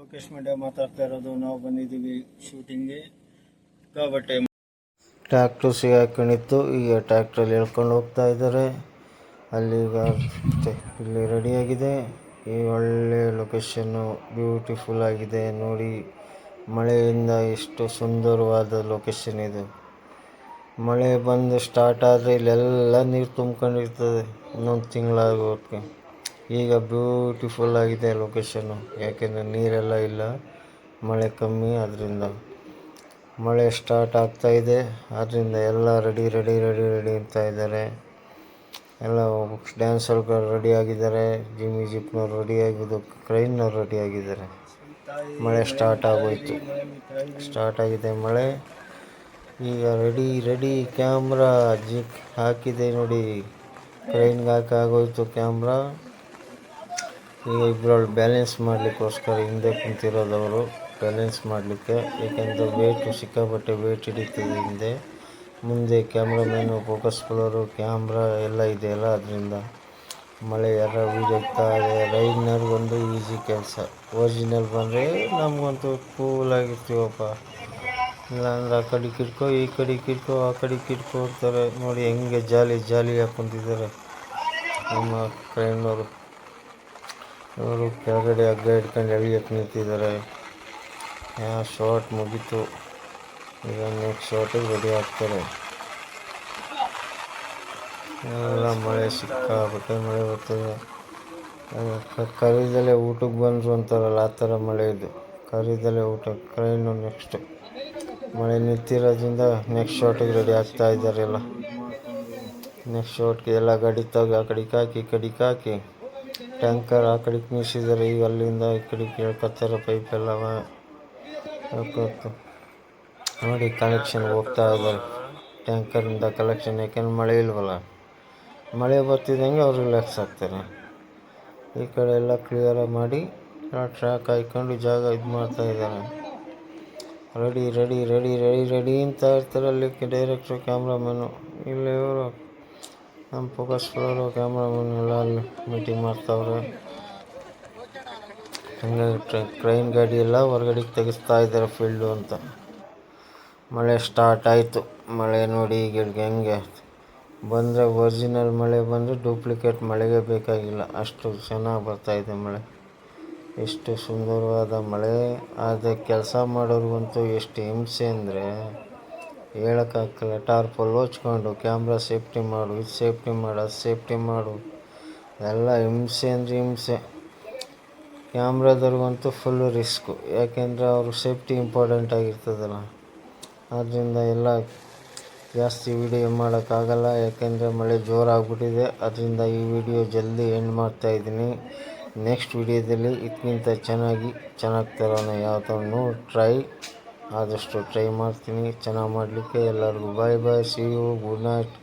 ಲೋಕೇಶ್ ಮಂಡ್ಯ ಮಾತಾಡ್ತಾ ಇರೋದು. ನಾವು ಬಂದಿದ್ದೀವಿ ಶೂಟಿಂಗ್ಗೆ. ಸಿಕ್ಕಾಬಟ್ಟೆ ಟ್ರ್ಯಾಕ್ಟ್ರು ಸಿಗಾಕೊಂಡಿತ್ತು. ಈಗ ಟ್ರ್ಯಾಕ್ಟ್ರಲ್ಲಿ ಎಳ್ಕೊಂಡು ಹೋಗ್ತಾ ಇದ್ದಾರೆ. ಅಲ್ಲಿಗ ಇಲ್ಲಿ ರೆಡಿಯಾಗಿದೆ. ಈ ಒಳ್ಳೆ ಲೊಕೇಶನ್ನು, ಬ್ಯೂಟಿಫುಲ್ ಆಗಿದೆ ನೋಡಿ. ಮಳೆಯಿಂದ ಎಷ್ಟು ಸುಂದರವಾದ ಲೊಕೇಶನ್ ಇದು. ಮಳೆ ಬಂದು ಸ್ಟಾರ್ಟ್ ಆದರೆ ಇಲ್ಲೆಲ್ಲ ನೀರು ತುಂಬ್ಕೊಂಡಿರ್ತದೆ ಇನ್ನೊಂದು ತಿಂಗಳಾಗೋಕ್ಕೆ. ಈಗ ಬ್ಯೂಟಿಫುಲ್ ಆಗಿದೆ ಲೊಕೇಶನ್ನು, ಯಾಕೆಂದರೆ ನೀರೆಲ್ಲ ಇಲ್ಲ, ಮಳೆ ಕಮ್ಮಿ. ಅದರಿಂದ ಮಳೆ ಸ್ಟಾರ್ಟ್ ಆಗ್ತಾಯಿದೆ. ಆದ್ದರಿಂದ ಎಲ್ಲ ರೆಡಿ ಅಂತ ಇದ್ದಾರೆ. ಎಲ್ಲ ಡ್ಯಾನ್ಸರ್ಗಳು ರೆಡಿ ಆಗಿದ್ದಾರೆ. ಜಿಮ್ಮಿ ಜಿಪ್ನವ್ರು ರೆಡಿಯಾಗಿದ್ದು, ಕ್ರೈನ್ನವ್ರು ರೆಡಿಯಾಗಿದ್ದಾರೆ. ಮಳೆ ಸ್ಟಾರ್ಟ್ ಆಗಿದೆ ಮಳೆ. ಈಗ ರೆಡಿ ಕ್ಯಾಮ್ರಾ ಹಾಕಿದೆ ನೋಡಿ. ಕ್ರೈನ್ಗೆ ಹಾಕಾಗೋಯ್ತು ಕ್ಯಾಮ್ರಾ. ಈಗ ಇಬ್ಬರಲ್ಲಿ ಬ್ಯಾಲೆನ್ಸ್ ಮಾಡಲಿಕ್ಕೋಸ್ಕರ ಹಿಂದೆ ಕುಂತಿರೋದವರು, ಬ್ಯಾಲೆನ್ಸ್ ಮಾಡಲಿಕ್ಕೆ. ಏಕೆಂದರೆ ಸಿಕ್ಕಾಪಟ್ಟೆ ವೇಟ್ ಹಿಡಿತದೆ ಹಿಂದೆ. ಮುಂದೆ ಕ್ಯಾಮ್ರಾಮ್ಯಾನು, ಫೋಕಸ್ ಪ್ಲೋರು, ಕ್ಯಾಮ್ರಾ ಎಲ್ಲ ಇದೆಯಲ್ಲ, ಅದರಿಂದ ಮಳೆ ಯಾರ ವೀಡಿಯೋ ಇರ್ತಾರೆ. ರೈಡ್ನವ್ರಿಗೊಂದು ಈಸಿ ಕೆಲಸ. ಒರಿಜಿನಲ್ ಬಂದರೆ ನಮಗಂತೂ ಕೂಲಾಗಿರ್ತೀವಪ್ಪ. ಇಲ್ಲಾಂದ್ರೆ ಆ ಕಡೆ ಕಿಡ್ಕೋ, ಈ ಕಡೆ ಕಿಡ್ಕೋ, ಆ ಕಡೆ ಕಿಡ್ಕೋ ಇರ್ತಾರೆ ನೋಡಿ. ಹೆಂಗೆ ಜಾಲಿಯಾಗಿ ಕುಂತಿದ್ದಾರೆ ನಮ್ಮ ಕ್ರೈನ್ನವರು. ಇವರು ಕೆಳಗಡೆ ಹಗ್ಗ ಹಿಡ್ಕೊಂಡು ಎಳಿಯಕ್ಕೆ ನಿಂತಿದ್ದಾರೆ. ಶಾರ್ಟ್ ಮುಗೀತು. ಈಗ ನೆಕ್ಸ್ಟ್ ಶಾರ್ಟಿಗೆ ರೆಡಿ ಆಗ್ತಾರೆ. ಎಲ್ಲ ಮಳೆ, ಸಿಕ್ಕಾಪಟ್ಟೆ ಮಳೆ ಬರ್ತದೆ. ಕರೀದಲ್ಲೇ ಊಟಕ್ಕೆ ಬಂದರು ಅಂತಾರಲ್ಲ, ಆ ಥರ ಮಳೆ ಇದು. ಕರೀದಲ್ಲೇ ಊಟ. ಕ್ರೈನು ನೆಕ್ಸ್ಟ್ ಮಳೆ ನಿಂತಿರೋದ್ರಿಂದ ನೆಕ್ಸ್ಟ್ ಶಾರ್ಟಿಗೆ ರೆಡಿ ಆಗ್ತಾ ಇದ್ದಾರೆ ಎಲ್ಲ. ನೆಕ್ಸ್ಟ್ ಶಾರ್ಟ್ಗೆ ಎಲ್ಲ ಗಾಡಿ ತೆಗೆದು ಆ ಕಡೆಗೆ ಹಾಕಿ, ಈ ಕಡೆಗೆ ಹಾಕಿ, ಟ್ಯಾಂಕರ್ ಆ ಕಡೆಗೆ ನಿಲ್ಲಿಸಿದ್ದಾರೆ. ಈಗ ಅಲ್ಲಿಂದ ಈ ಕಡೆಗೆ ಕೇಳ್ಕೊತಾರೆ ಪೈಪೆಲ್ಲ ನೋಡಿ. ಕನೆಕ್ಷನ್ಗೆ ಹೋಗ್ತಾ ಇದ್ದಾರೆ ಟ್ಯಾಂಕರಿಂದ ಕಲೆಕ್ಷನ್. ಯಾಕೆಂದ್ರೆ ಮಳೆ ಇಲ್ವಲ್ಲ, ಮಳೆ ಬರ್ತಿದ್ದಂಗೆ ಅವ್ರು ರಿಲ್ಯಾಕ್ಸ್ ಆಗ್ತಾರೆ. ಈ ಕಡೆ ಎಲ್ಲ ಕ್ಲಿಯರ್ ಮಾಡಿ ಟ್ರ್ಯಾಕ್ ಹಾಕ್ಕೊಂಡು ಜಾಗ ಇದು ಮಾಡ್ತಾ ಇದ್ದಾರೆ. ರೆಡಿ ಅಂತ ಇರ್ತಾರೆ. ಅಲ್ಲಿ ಡೈರೆಕ್ಟ್ರು, ಕ್ಯಾಮ್ರಾಮನ್ನು, ಇಲ್ಲಿ ಇವರು ನಮ್ಮ ಫೋಕಸ್ ಫ್ಲೋರು, ಕ್ಯಾಮ್ರಾಮನ್ ಎಲ್ಲ ಅಲ್ಲಿ ಮೀಟಿಂಗ್ ಮಾಡ್ತಾವ್ರೆ. ಹಂಗಾಗಿ ಕ್ರೈನ್ ಗಾಡಿ ಎಲ್ಲ ಹೊರಗಡೆಗೆ ತೆಗೆಸ್ತಾ ಇದ್ದಾರೆ ಫೀಲ್ಡು ಅಂತ. ಮಳೆ ಸ್ಟಾರ್ಟ್ ಆಯಿತು. ಮಳೆ ನೋಡಿ ಈಗ ಹೆಂಗೆ ಬಂದರೆ, ಒರಿಜಿನಲ್ ಮಳೆ ಬಂದರೆ ಡೂಪ್ಲಿಕೇಟ್ ಮಳೆಗೆ ಬೇಕಾಗಿಲ್ಲ, ಅಷ್ಟು ಚೆನ್ನಾಗಿ ಬರ್ತಾಯಿದೆ ಮಳೆ. ಎಷ್ಟು ಸುಂದರವಾದ ಮಳೆ. ಆದರೆ ಕೆಲಸ ಮಾಡೋರಿಗಂತೂ ಎಷ್ಟು ಹಿಂಸೆ ಅಂದರೆ ಹೇಳೋಕ್ಕಾಗಲ್ಲ. ಟಾರ್ಪಲ್ ಹೊಚ್ಕೊಂಡು ಕ್ಯಾಮ್ರಾ ಸೇಫ್ಟಿ ಮಾಡು, ಇದು ಸೇಫ್ಟಿ ಮಾಡು, ಅದು ಸೇಫ್ಟಿ ಮಾಡು, ಎಲ್ಲ ಹಿಂಸೆ ಅಂದರೆ ಹಿಂಸೆ. ಕ್ಯಾಮ್ರಾದವ್ರಿಗಂತೂ ಫುಲ್ಲು ರಿಸ್ಕು. ಯಾಕೆಂದರೆ ಅವರು ಸೇಫ್ಟಿ ಇಂಪಾರ್ಟೆಂಟ್ ಆಗಿರ್ತದಲ್ಲ, ಆದ್ದರಿಂದ ಎಲ್ಲ ಜಾಸ್ತಿ ವಿಡಿಯೋ ಮಾಡೋಕ್ಕಾಗಲ್ಲ. ಯಾಕೆಂದರೆ ಮಳೆ ಜೋರಾಗ್ಬಿಟ್ಟಿದೆ. ಅದರಿಂದ ಈ ವಿಡಿಯೋ ಜಲ್ದಿ ಎಂಡ್ ಮಾಡ್ತಾಯಿದ್ದೀನಿ. ನೆಕ್ಸ್ಟ್ ವಿಡಿಯೋದಲ್ಲಿ ಇದಕ್ಕಿಂತ ಚೆನ್ನಾಗಿ ತರೋಣ. ಯಾವುದನ್ನು ಆದಷ್ಟು ಟ್ರೈ ಮಾಡ್ತೀನಿ ಚೆನ್ನಾಗಿ ಮಾಡಲಿಕ್ಕೆ. ಎಲ್ಲರಿಗೂ ಬಾಯ್, ಸಿ ಯು, ಗುಡ್ ನೈಟ್.